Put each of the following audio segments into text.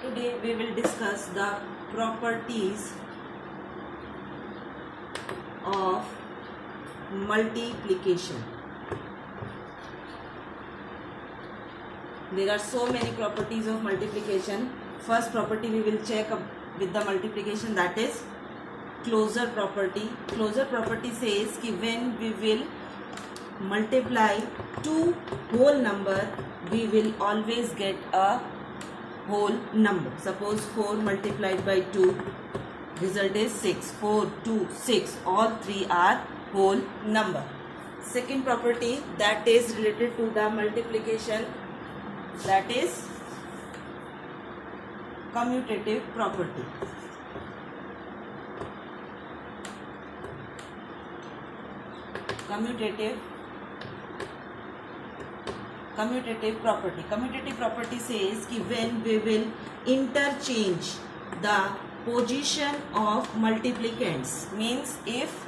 Today we will discuss the properties of multiplication. There are so many properties of multiplication. First property we will check with the multiplication, that is closure property. Closure property says कि when we will multiply two whole number, we will always get a whole number. Suppose 4 multiplied by 2, result is 6. 4, 2, 6, all three are whole number. Second property that is related to the multiplication, that is commutative property. Commutative property. Commutative property says कि when we will interchange the position of multiplicants, means if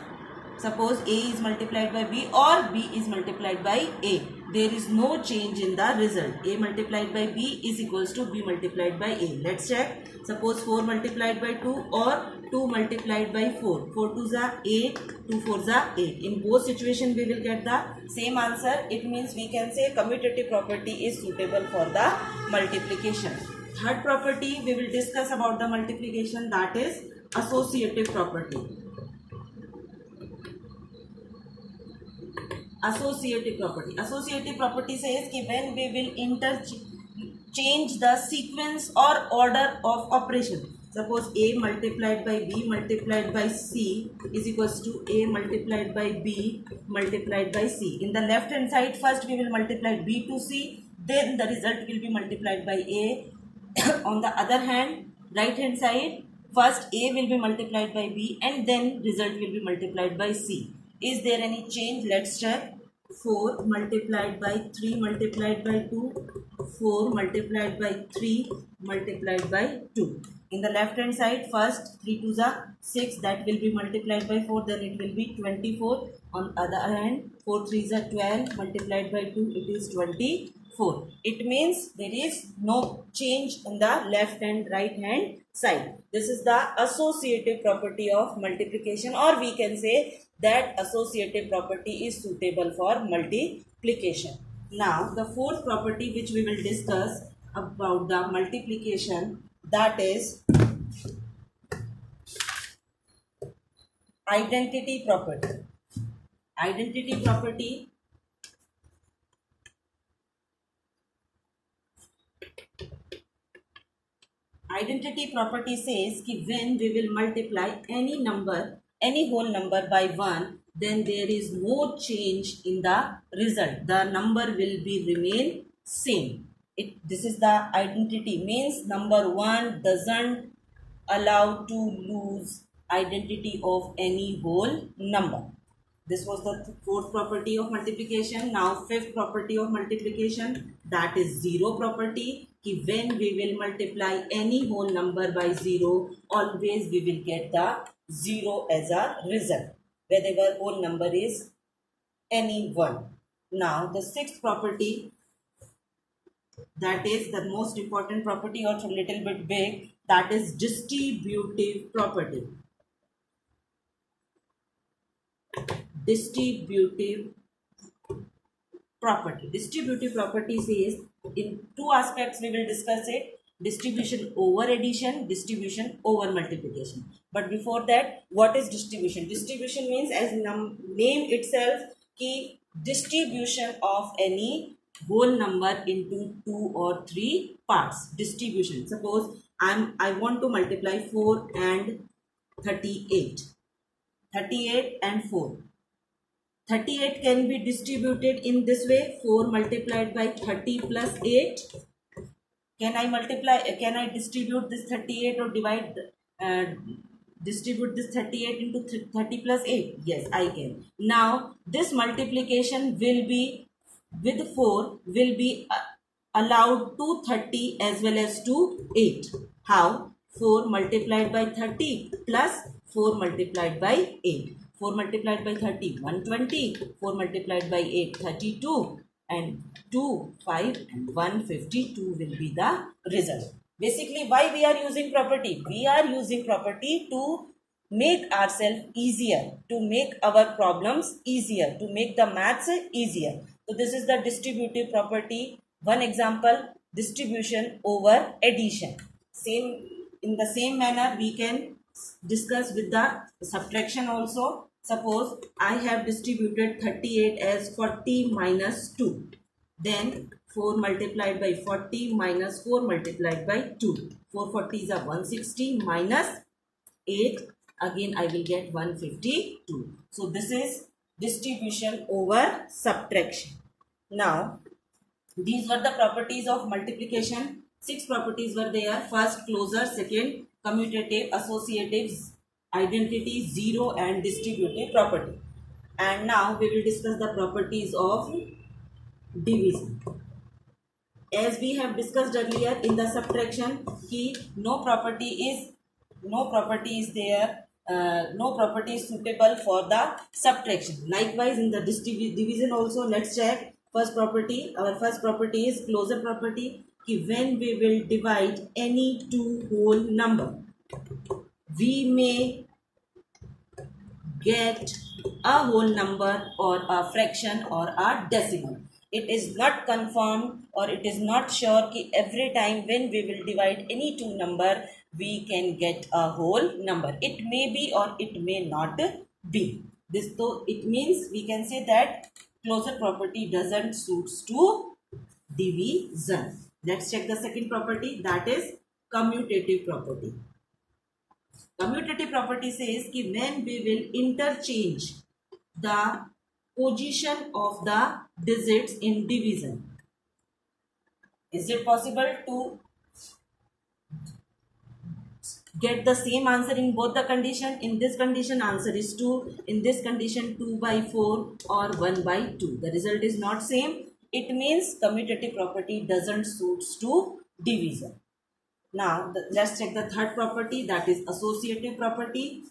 suppose A is multiplied by B or B is multiplied by A, there is no change in the result. A multiplied by B is equals to B multiplied by A. Let's check. Suppose 4 multiplied by 2 or 2 multiplied by 4. 4 2s are 8, 2 4s are 8. In both situations we will get the same answer. It means we can say commutative property is suitable for the multiplication. Third property we will discuss about the multiplication, that is associative property. Associative property says कि when we will interchange the sequence or order of operation. Suppose A multiplied by B multiplied by C is equals to A multiplied by B multiplied by C. In the left hand side, first we will multiply B to C, then the result will be multiplied by A. On the other hand, right hand side, first A will be multiplied by B and then result will be multiplied by C. Is there any change? Let's check. 4 multiplied by 3 multiplied by 2, 4 multiplied by 3 multiplied by 2. In the left hand side, first 3 2s are 6, that will be multiplied by 4, then it will be 24. On the other hand, 4 3s are 12 multiplied by 2, it is 24. It means there is no change in the left and right hand side. This is the associative property of multiplication, or we can say that associative property is suitable for multiplication. Now the fourth property which we will discuss about the multiplication, that is identity property. Identity property says कि when we will multiply any number, any whole number by 1, then there is no change in the result. The number will be remain same. This is the identity, means number 1 doesn't allow to lose identity of any whole number. This was the fourth property of multiplication. Now fifth property of multiplication, that is zero property. कि when we will multiply any whole number by 0, always we will get the 0 as a result, wherever whole number is any one. Now the sixth property, that is the most important property, or a little bit big, that is distributive property. Distributive property says, in two aspects we will discuss it: distribution over addition, distribution over multiplication. But before that, what is distribution? Distribution means, as name itself, कि distribution of any whole number into 2 or 3 parts. Distribution. Suppose I want to multiply 4 and 38. 38 and 4. 38 can be distributed in this way: 4 multiplied by 30 plus 8. Can I distribute this 38 or distribute this 38 into 30 plus 8? Yes, I can. Now this multiplication will be with 4 will be allowed to 30 as well as to 8. How? 4 multiplied by 30 plus 4 multiplied by 8. 4 multiplied by 30, 120. 4 multiplied by 8, 32. And 2, 5 and 152 will be the result. Basically, why we are using property? We are using property to make ourselves easier, to make our problems easier, to make the maths easier. So this is the distributive property. One example, distribution over addition. Same, in the same manner we can discuss with the subtraction also. Suppose I have distributed 38 as 40 minus 2. Then 4 multiplied by 40 minus 4 multiplied by 2. 440 is a 160 minus 8. Again I will get 152. So this is distribution over subtraction. Now these were the properties of multiplication. 6 properties were there. First, closure. Second, commutative, associative, identity, zero and distributive property. And now we will discuss the properties of division. As we have discussed earlier in the subtraction, ki no property is there, no property is suitable for the subtraction. Likewise in the division also, let's check. First property, our first property is closure property, ki when we will divide any two whole number, we may get a whole number or a fraction or a decimal. It is not confirmed or it is not sure कि every time when we will divide any two number we can get a whole number. It may be or it may not be. This though it means we can say that closure property doesn't suits to division. Let's check the second property, that is commutative property. Commutative property says कि when we will interchange the position of the digits in division, is it possible to get the same answer in both the condition? In this condition answer is 2, in this condition 2 by 4 or 1 by 2. The result is not same. It means commutative property doesn't suits to division. Now let's check the third property, that is associative property.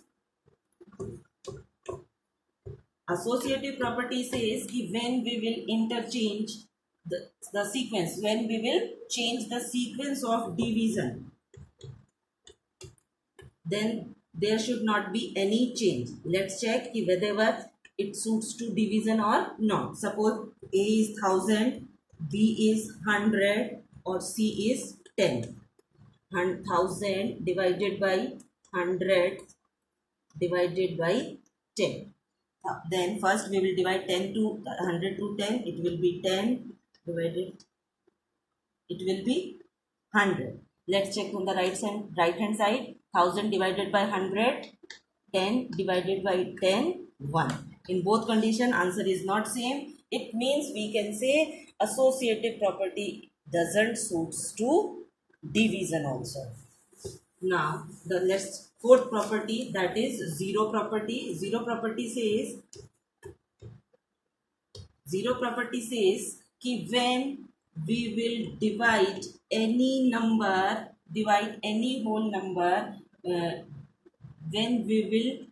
Associative property says कि when we will interchange the sequence, when we will change the sequence of division, then there should not be any change. Let's check whether it suits to division or not. Suppose A is 1000, B is 100 or C is 10. 1000 divided by 100 divided by 10. Then first we will divide 10 to 100 to 10. It will be 10 divided. It will be 100. Let's check on the right hand side. 1000 divided by 100. 10 divided by 10. 1. In both condition answer is not same. It means we can say associative property doesn't suits to division also. Now the next fourth property, that is zero property. Zero property says कि when we will divide any whole number, when we will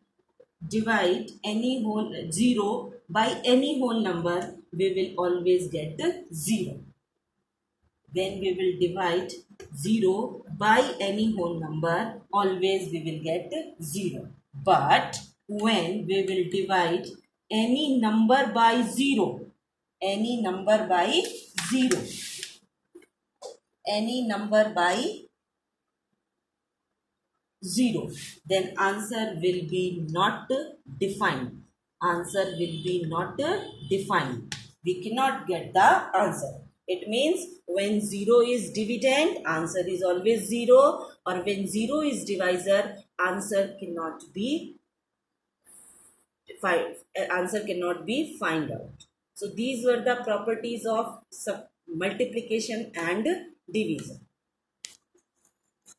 divide any whole zero by any whole number, we will always get 0. When we will divide 0 by any whole number, always we will get 0. But when we will divide any number by 0, any number by 0, then answer will be not defined. Answer will be not defined. We cannot get the answer. It means when 0 is dividend, answer is always 0, or when 0 is divisor, answer cannot be find out. So these were the properties of multiplication and division.